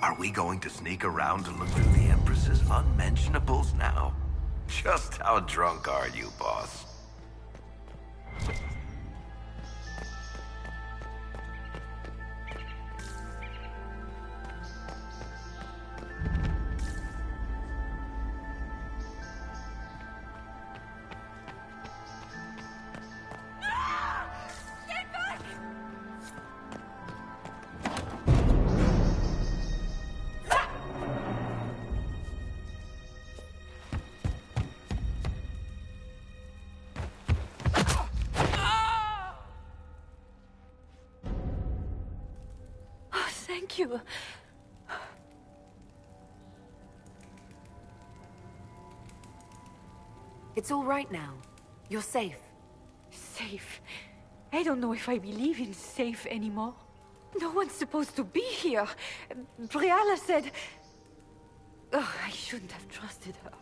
Are we going to sneak around to look through the Empress's unmentionables now? Just how drunk are you, boss? Thank you. It's all right now. You're safe. Safe? I don't know if I believe in safe anymore. No one's supposed to be here. Briala said... Oh, I shouldn't have trusted her.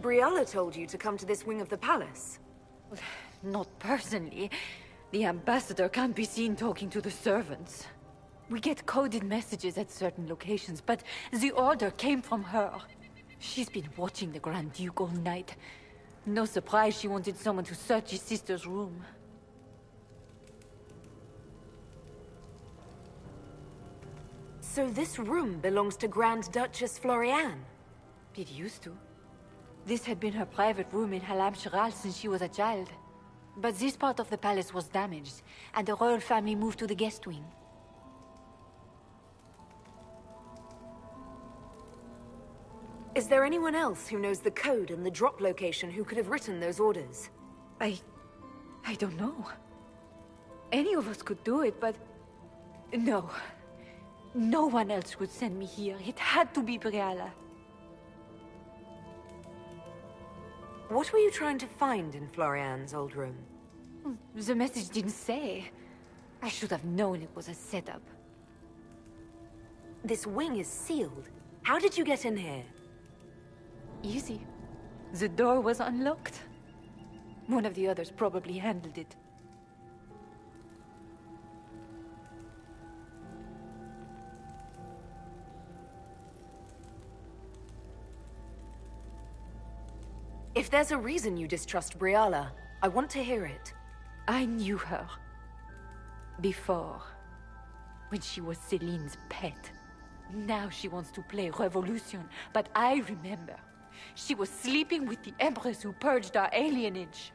Briala told you to come to this wing of the palace? Not personally. The ambassador can't be seen talking to the servants. We get coded messages at certain locations, but the order came from her. She's been watching the Grand Duke all night. No surprise she wanted someone to search his sister's room. So this room belongs to Grand Duchess Floriane? It used to. This had been her private room in Halam Shiral since she was a child. But this part of the palace was damaged, and the royal family moved to the guest wing. Is there anyone else who knows the code and the drop location who could have written those orders? I don't know. Any of us could do it, but... No. No one else would send me here. It had to be Briala. What were you trying to find in Floriane's old room? The message didn't say. I should have known it was a setup. This wing is sealed. How did you get in here? Easy. The door was unlocked. One of the others probably handled it. If there's a reason you distrust Briala, I want to hear it. I knew her. Before. When she was Celine's pet. Now she wants to play Revolution, but I remember. She was sleeping with the Empress who purged our alienage.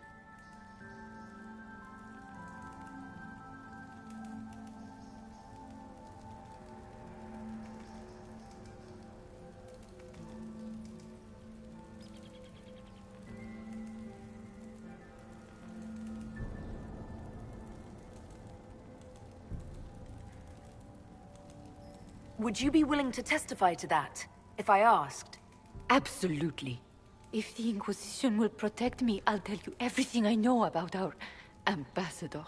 Would you be willing to testify to that, if I asked? Absolutely. If the Inquisition will protect me, I'll tell you everything I know about our ambassador.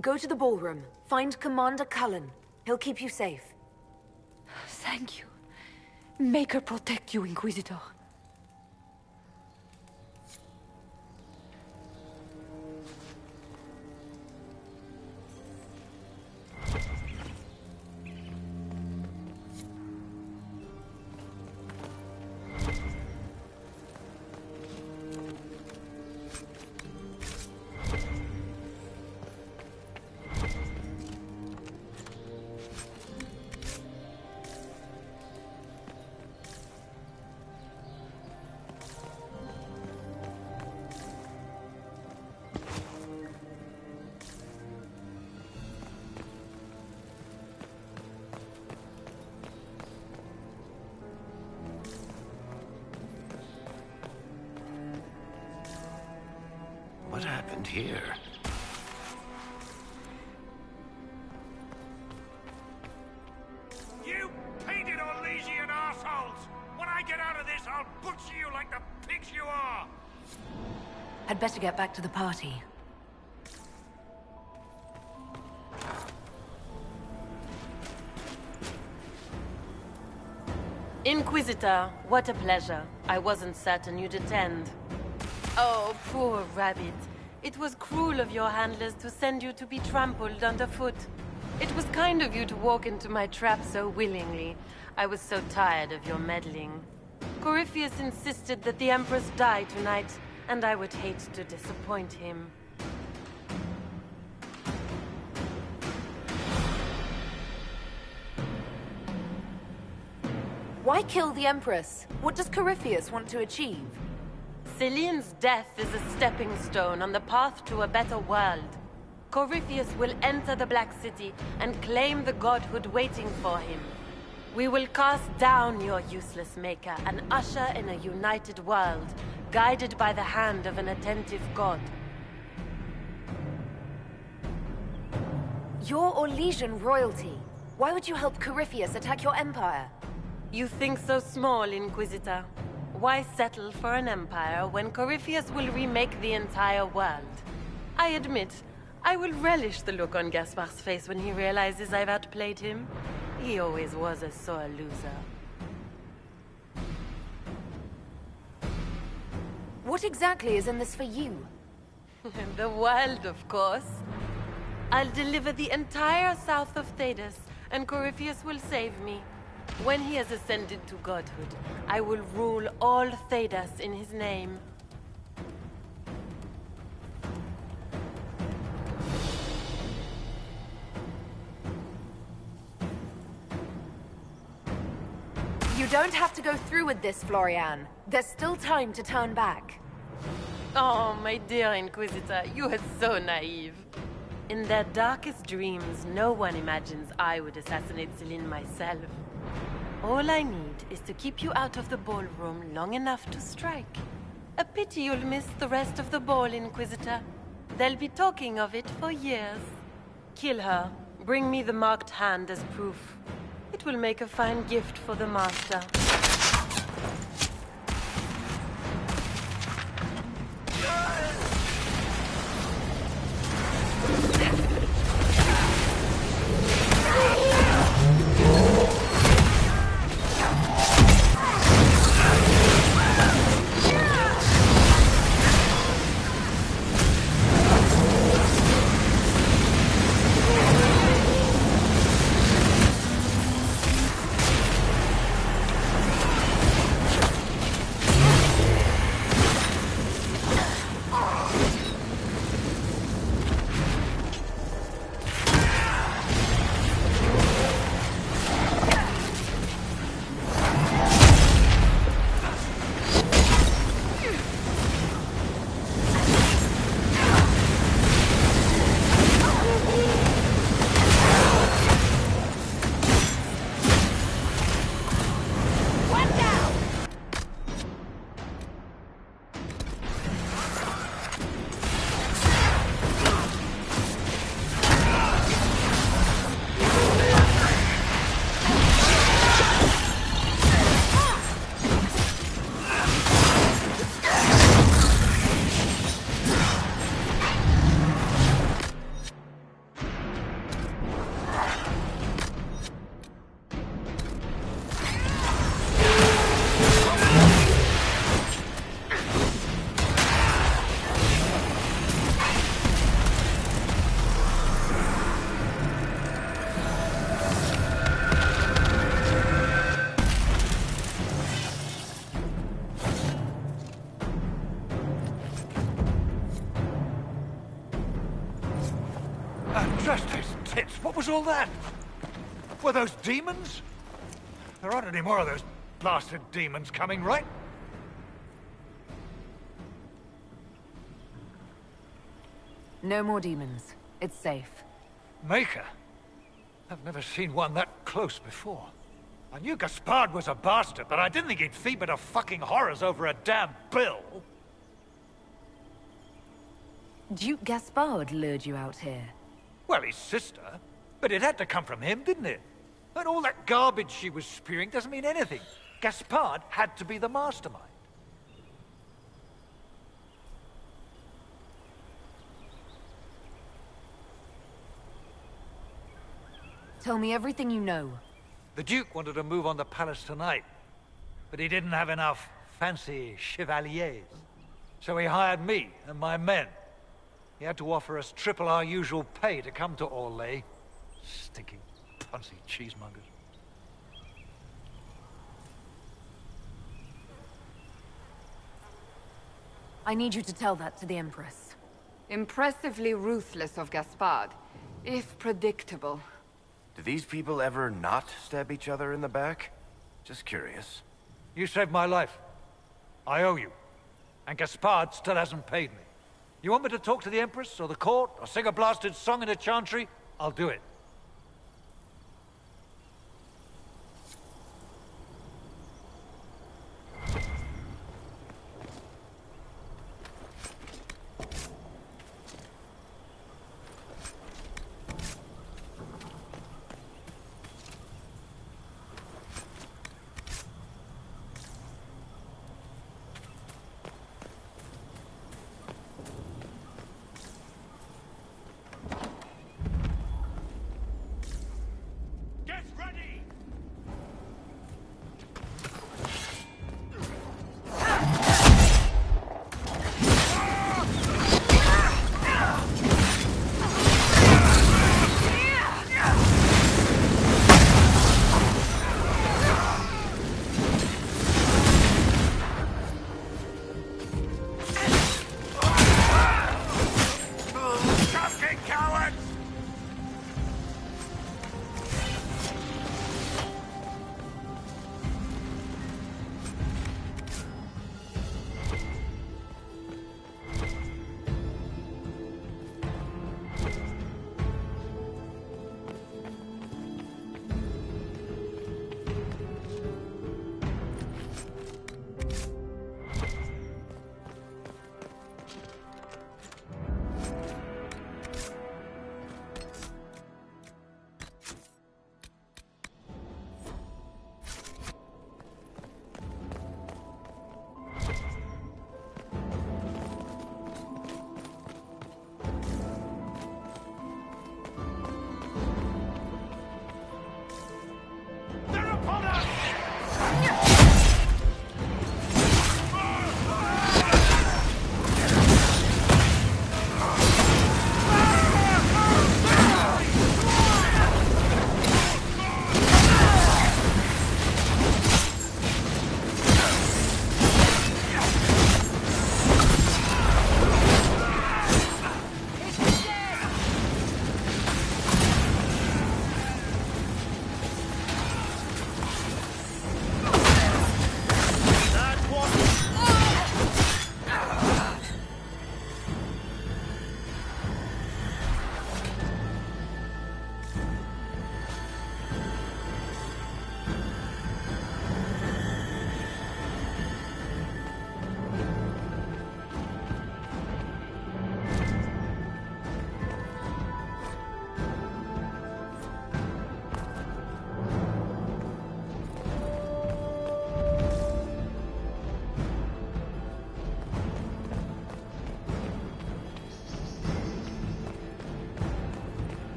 Go to the ballroom. Find Commander Cullen. He'll keep you safe. Thank you. Make her protect you, Inquisitor. What happened here? You painted Orlesian assholes! When I get out of this, I'll butcher you like the pigs you are! I'd better get back to the party. Inquisitor, what a pleasure. I wasn't certain you'd attend. Oh, poor rabbit. It was cruel of your handlers to send you to be trampled underfoot. It was kind of you to walk into my trap so willingly. I was so tired of your meddling. Corypheus insisted that the Empress die tonight, and I would hate to disappoint him. Why kill the Empress? What does Corypheus want to achieve? Celine's death is a stepping stone on the path to a better world. Corypheus will enter the Black City and claim the godhood waiting for him. We will cast down your useless maker and usher in a united world, guided by the hand of an attentive god. You're Orlesian royalty. Why would you help Corypheus attack your empire? You think so small, Inquisitor. Why settle for an empire when Corypheus will remake the entire world? I admit, I will relish the look on Gaspar's face when he realizes I've outplayed him. He always was a sore loser. What exactly is in this for you? The world, of course. I'll deliver the entire south of Thedas, and Corypheus will save me. When he has ascended to godhood, I will rule all Thedas in his name. You don't have to go through with this, Florian. There's still time to turn back. Oh, my dear Inquisitor, you are so naive. In their darkest dreams, no one imagines I would assassinate Celine myself. All I need is to keep you out of the ballroom long enough to strike. A pity you'll miss the rest of the ball, Inquisitor. They'll be talking of it for years. Kill her. Bring me the marked hand as proof. It will make a fine gift for the Master. What was all that? Were those demons? There aren't any more of those blasted demons coming, right? No more demons. It's safe. Maker? I've never seen one that close before. I knew Gaspard was a bastard, but I didn't think he'd feed me to fucking horrors over a damn bill. Duke Gaspard lured you out here. Well, his sister. But it had to come from him, didn't it? And all that garbage she was spewing doesn't mean anything. Gaspard had to be the mastermind. Tell me everything you know. The Duke wanted to move on the palace tonight, but he didn't have enough fancy chevaliers. So he hired me and my men. He had to offer us triple our usual pay to come to Orlais. Stinking, punsy cheesemongers. I need you to tell that to the Empress. Impressively ruthless of Gaspard, if predictable. Do these people ever not stab each other in the back? Just curious. You saved my life. I owe you. And Gaspard still hasn't paid me. You want me to talk to the Empress, or the court, or sing a blasted song in a chantry? I'll do it.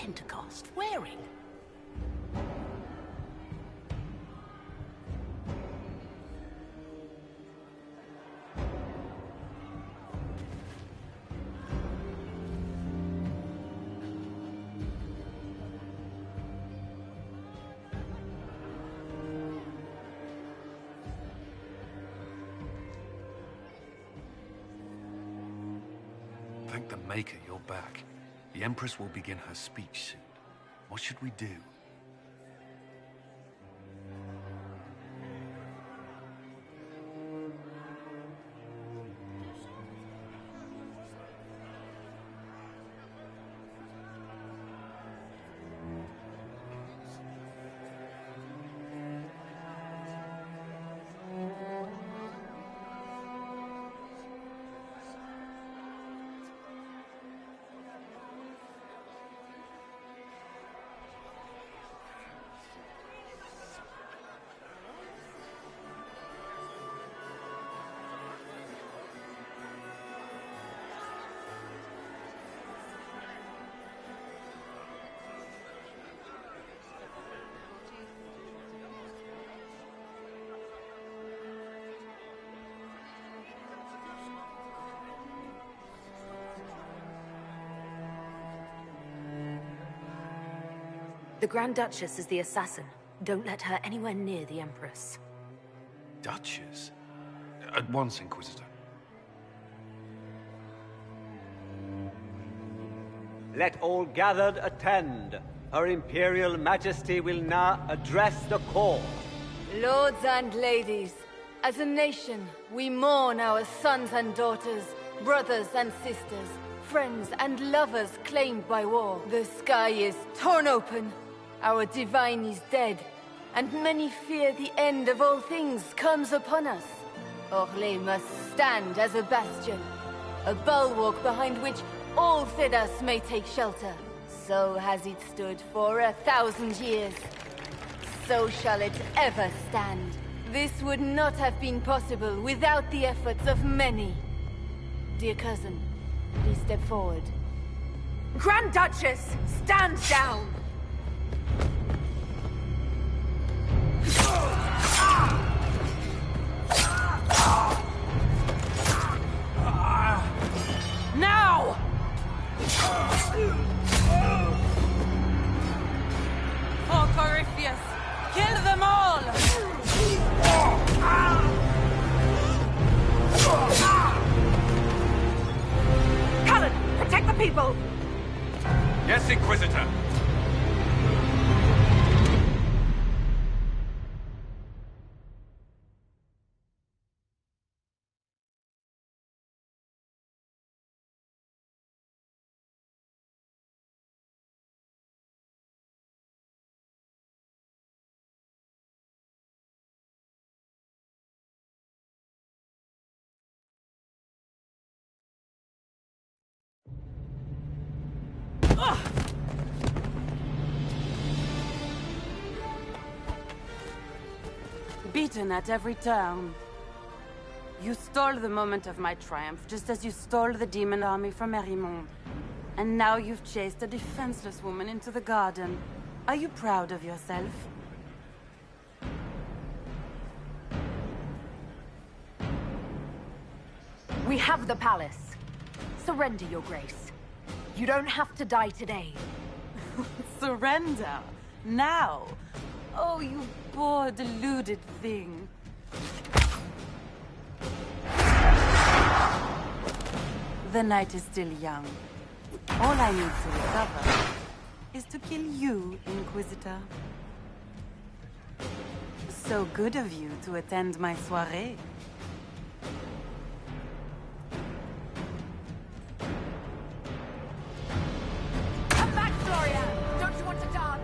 Pentecost wearing? Thank the Maker you're back. The Empress will begin her speech soon. What should we do? The Grand Duchess is the assassin. Don't let her anywhere near the Empress. Duchess? At once, Inquisitor. Let all gathered attend. Her Imperial Majesty will now address the court. Lords and ladies, as a nation, we mourn our sons and daughters, brothers and sisters, friends and lovers claimed by war. The sky is torn open, our divine is dead, and many fear the end of all things comes upon us. Orlais must stand as a bastion, a bulwark behind which all Thedas may take shelter. So has it stood for 1,000 years. So shall it ever stand. This would not have been possible without the efforts of many. Dear cousin, please step forward. Grand Duchess, stand down! Now! For Corypheus, kill them all! Cullen, protect the people! Yes, Inquisitor. Beaten at every turn. You stole the moment of my triumph, just as you stole the demon army from Merimond. And now you've chased a defenseless woman into the garden. Are you proud of yourself? We have the palace. Surrender, Your Grace. You don't have to die today. Surrender? Now? Oh, you poor, deluded thing. The night is still young. All I need to recover is to kill you, Inquisitor. So good of you to attend my soirée. Come back, Florian! Don't you want to dance?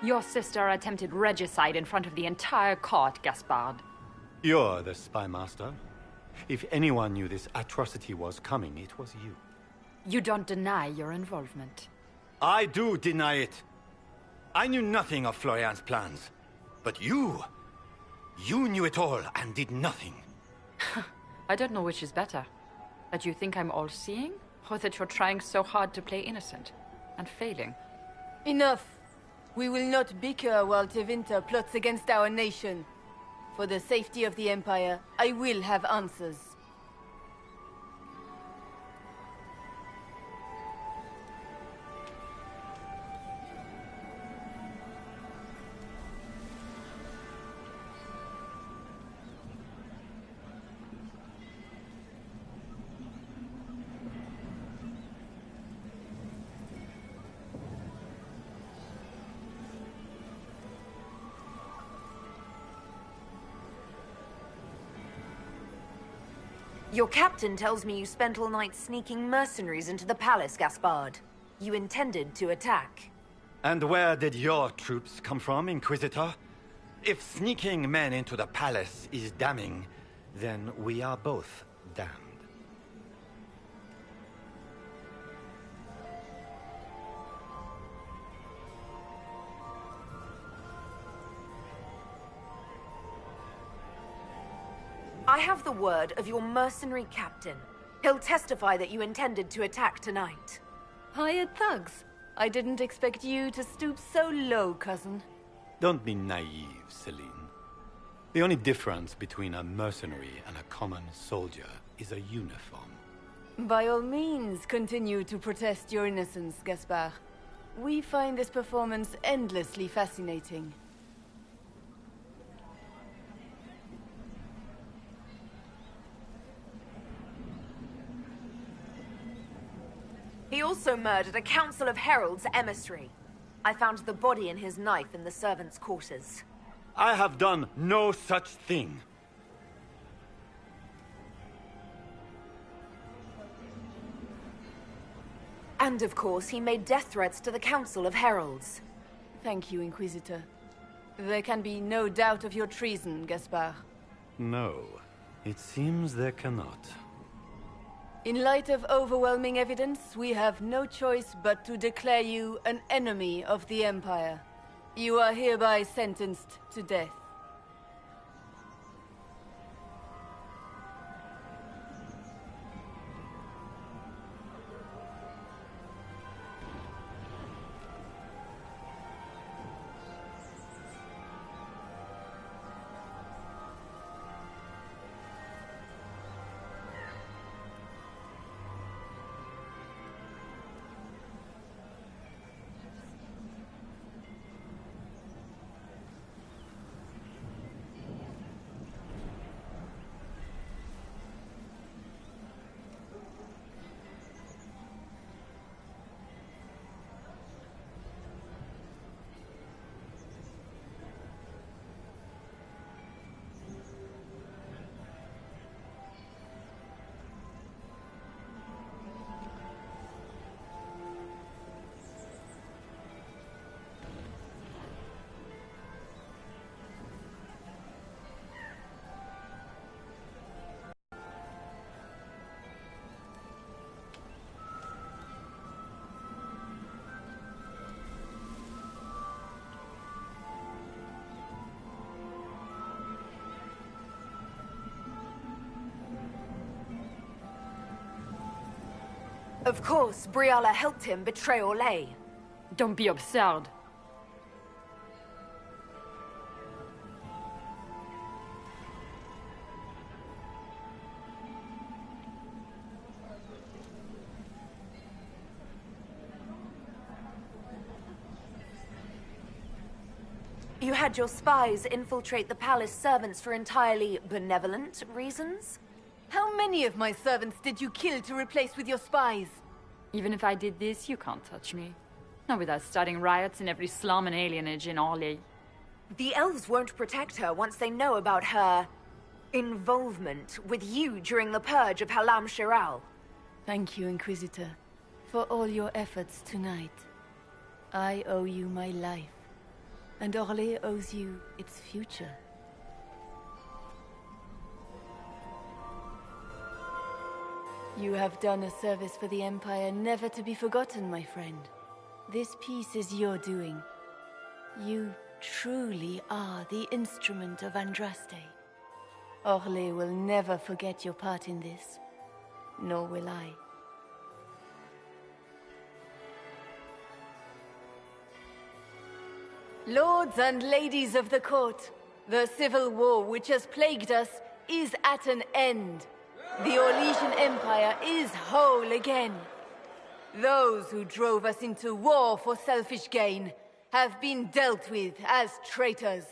Your sister attempted regicide in front of the entire court, Gaspard. You're the spy master. If anyone knew this atrocity was coming, it was you. You don't deny your involvement. I do deny it. I knew nothing of Florian's plans. But you knew it all and did nothing. I don't know which is better. That you think I'm all-seeing, or that you're trying so hard to play innocent, and failing. Enough! We will not bicker while Tevinter plots against our nation. For the safety of the Empire, I will have answers. Your captain tells me you spent all night sneaking mercenaries into the palace, Gaspard. You intended to attack. And where did your troops come from, Inquisitor? If sneaking men into the palace is damning, then we are both damned. I have the word of your mercenary captain. He'll testify that you intended to attack tonight. Hired thugs. I didn't expect you to stoop so low, cousin. Don't be naive, Celine. The only difference between a mercenary and a common soldier is a uniform. By all means, continue to protest your innocence, Gaspard. We find this performance endlessly fascinating. He also murdered a Council of Heralds emissary. I found the body and his knife in the servants' quarters. I have done no such thing. And of course, he made death threats to the Council of Heralds. Thank you, Inquisitor. There can be no doubt of your treason, Gaspard. No, it seems there cannot. In light of overwhelming evidence, we have no choice but to declare you an enemy of the Empire. You are hereby sentenced to death. Of course, Briala helped him betray Orlais. Don't be absurd. You had your spies infiltrate the palace servants for entirely benevolent reasons? How many of my servants did you kill to replace with your spies? Even if I did this, you can't touch me. Not without starting riots in every slum and alienage in Orlais. The elves won't protect her once they know about her involvement with you during the purge of Halam Shiral. Thank you, Inquisitor, for all your efforts tonight. I owe you my life. And Orlais owes you its future. You have done a service for the Empire never to be forgotten, my friend. This piece is your doing. You truly are the instrument of Andraste. Orlais will never forget your part in this, nor will I. Lords and ladies of the court, the civil war which has plagued us is at an end. The Orlesian Empire is whole again. Those who drove us into war for selfish gain have been dealt with as traitors.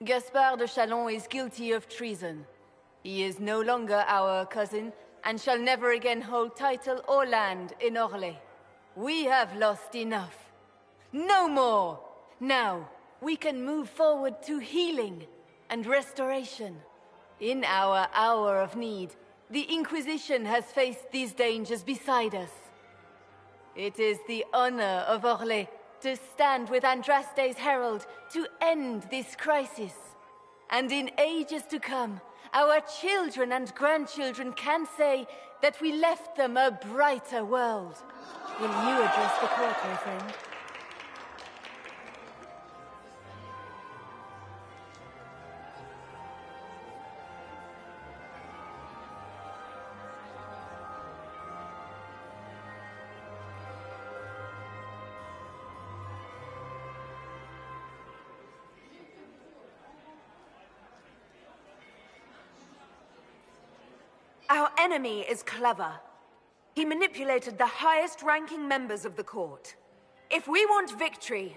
Gaspard de Chalon is guilty of treason. He is no longer our cousin, and shall never again hold title or land in Orlais. We have lost enough. No more! Now, we can move forward to healing and restoration. In our hour of need, the Inquisition has faced these dangers beside us. It is the honor of Orlais to stand with Andraste's herald to end this crisis. And in ages to come, our children and grandchildren can say that we left them a brighter world. Will you address the court, my friend? Our enemy is clever. He manipulated the highest-ranking members of the court. If we want victory,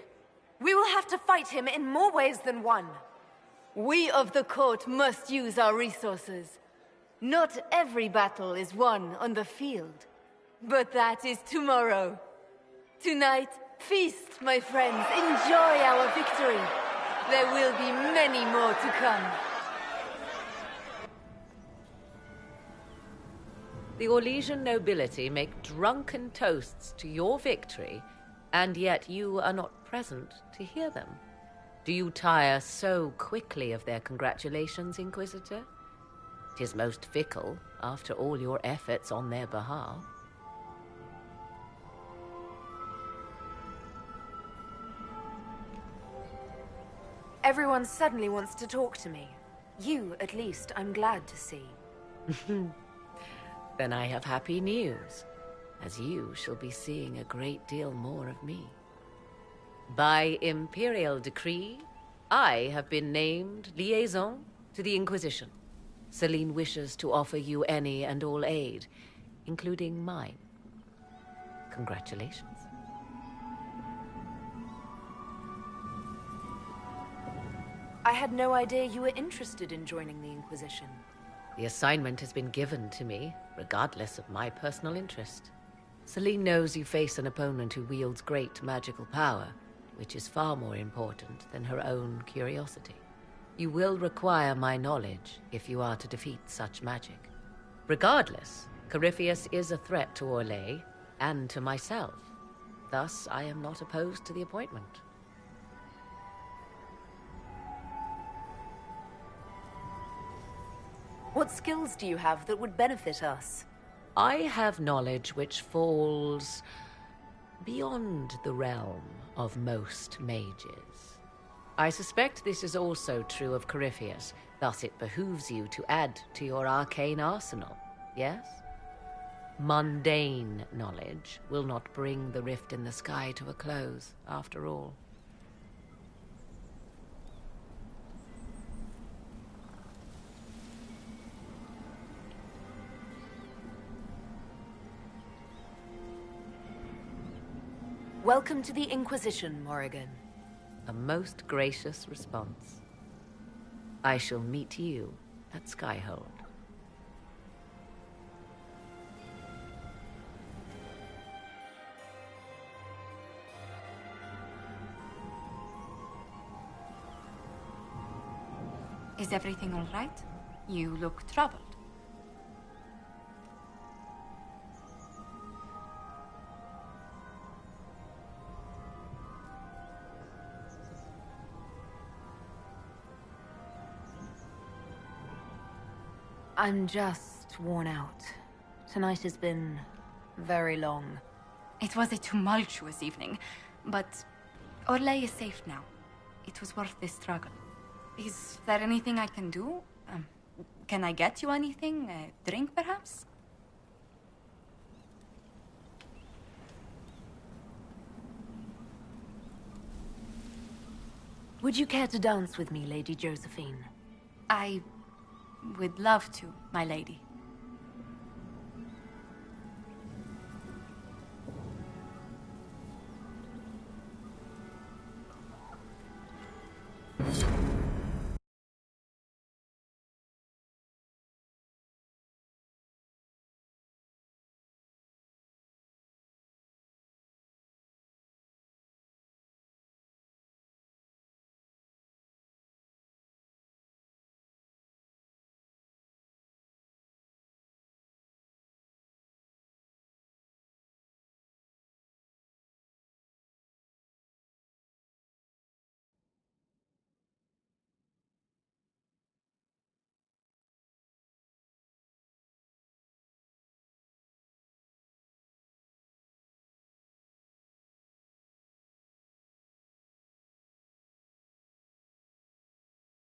we will have to fight him in more ways than one. We of the court must use our resources. Not every battle is won on the field. But that is tomorrow. Tonight, feast, my friends. Enjoy our victory. There will be many more to come. The Orlesian nobility make drunken toasts to your victory, and yet you are not present to hear them. Do you tire so quickly of their congratulations, Inquisitor? 'Tis most fickle, after all your efforts on their behalf. Everyone suddenly wants to talk to me. You, at least, I'm glad to see. Then I have happy news, as you shall be seeing a great deal more of me. By imperial decree, I have been named liaison to the Inquisition. Celine wishes to offer you any and all aid, including mine. Congratulations. I had no idea you were interested in joining the Inquisition. The assignment has been given to me, regardless of my personal interest. Celine knows you face an opponent who wields great magical power, which is far more important than her own curiosity. You will require my knowledge if you are to defeat such magic. Regardless, Corypheus is a threat to Orlais and to myself. Thus, I am not opposed to the appointment. What skills do you have that would benefit us? I have knowledge which falls beyond the realm of most mages. I suspect this is also true of Corypheus, thus it behooves you to add to your arcane arsenal, yes? Mundane knowledge will not bring the rift in the sky to a close, after all. Welcome to the Inquisition, Morrigan. A most gracious response. I shall meet you at Skyhold. Is everything all right? You look troubled. I'm just worn out. Tonight has been very long. It was a tumultuous evening, but Orlais is safe now. It was worth the struggle. Is there anything I can do? Can I get you anything? A drink, perhaps? Would you care to dance with me, Lady Josephine? I would love to, my lady.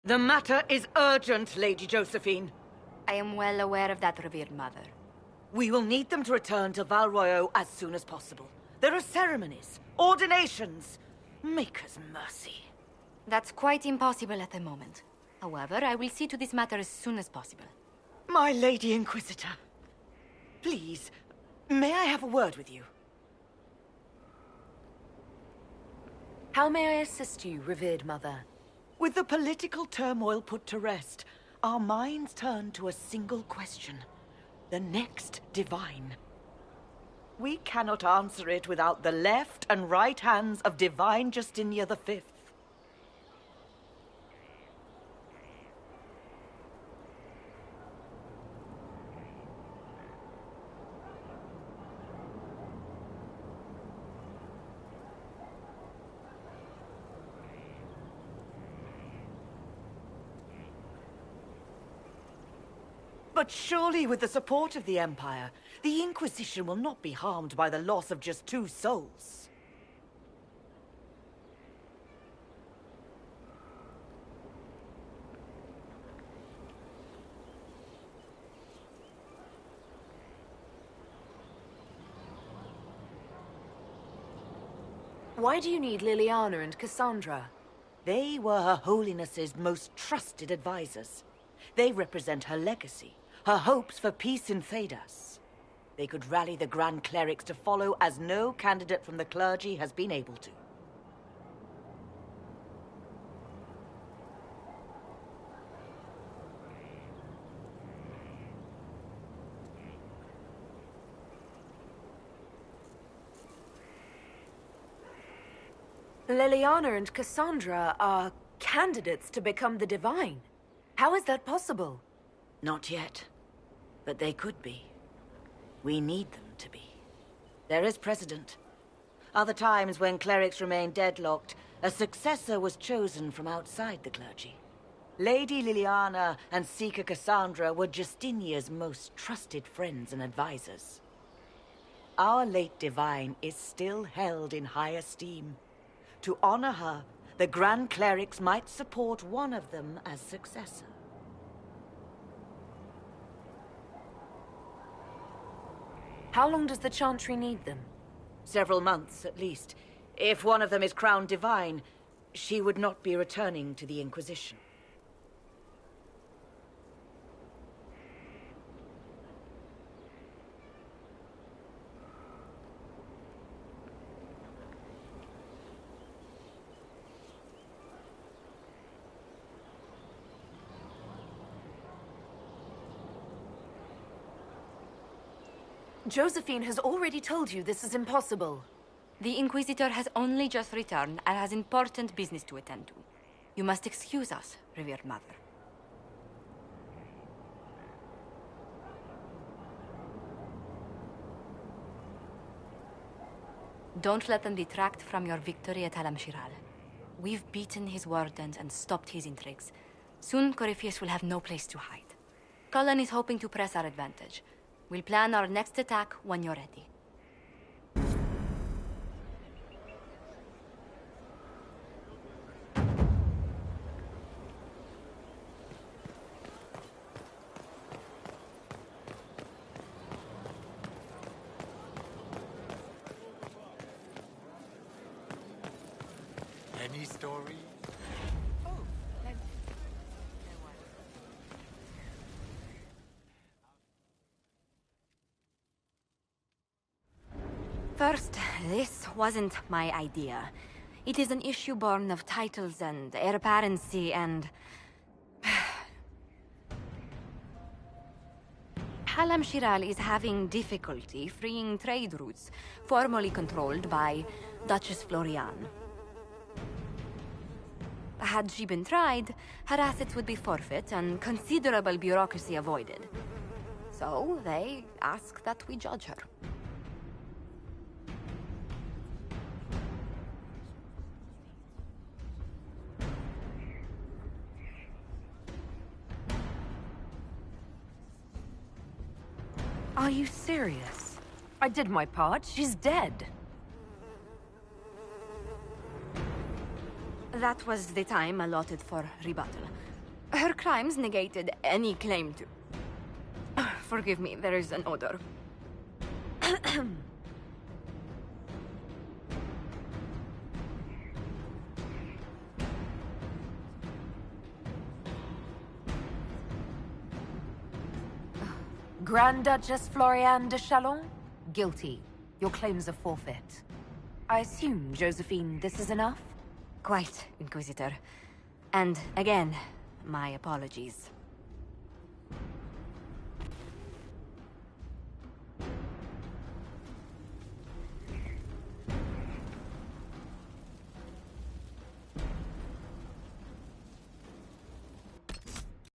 The matter is urgent, Lady Josephine. I am well aware of that, revered mother. We will need them to return to Val Royeaux as soon as possible. There are ceremonies, ordinations. Maker's mercy. That's quite impossible at the moment. However, I will see to this matter as soon as possible. My Lady Inquisitor. Please, may I have a word with you? How may I assist you, revered mother? With the political turmoil put to rest, our minds turn to a single question. The next divine. We cannot answer it without the left and right hands of Divine Justinia V. But surely with the support of the Empire, the Inquisition will not be harmed by the loss of just 2 souls. Why do you need Liliana and Cassandra? They were Her Holiness's most trusted advisors. They represent her legacy, her hopes for peace in Thedas. They could rally the Grand Clerics to follow as no candidate from the clergy has been able to. Liliana and Cassandra are candidates to become the Divine. How is that possible? Not yet, but they could be. We need them to be. There is precedent. Other times when clerics remained deadlocked, a successor was chosen from outside the clergy. Lady Liliana and Seeker Cassandra were Justinia's most trusted friends and advisors. Our late Divine is still held in high esteem. To honor her, the Grand Clerics might support one of them as successor. How long does the Chantry need them? Several months, at least. If one of them is crowned divine, she would not be returning to the Inquisition. Josephine has already told you this is impossible. The Inquisitor has only just returned and has important business to attend to. You must excuse us, revered mother. Don't let them detract from your victory at Alam-Shiral. We've beaten his wardens and stopped his intrigues. Soon, Corypheus will have no place to hide. Cullen is hoping to press our advantage. We'll plan our next attack when you're ready. Any story? First, this wasn't my idea. It is an issue born of titles and heir apparency and... Halam Shiral is having difficulty freeing trade routes formerly controlled by Duchess Florian. Had she been tried, her assets would be forfeit and considerable bureaucracy avoided. So they ask that we judge her. Are you serious? I did my part. She's dead. That was the time allotted for rebuttal. Her crimes negated any claim to... Forgive me, there is an odor. Grand Duchess Florian de Chalon? Guilty. Your claims are forfeit. I assume, Josephine, this is enough? Quite, Inquisitor. And again, my apologies.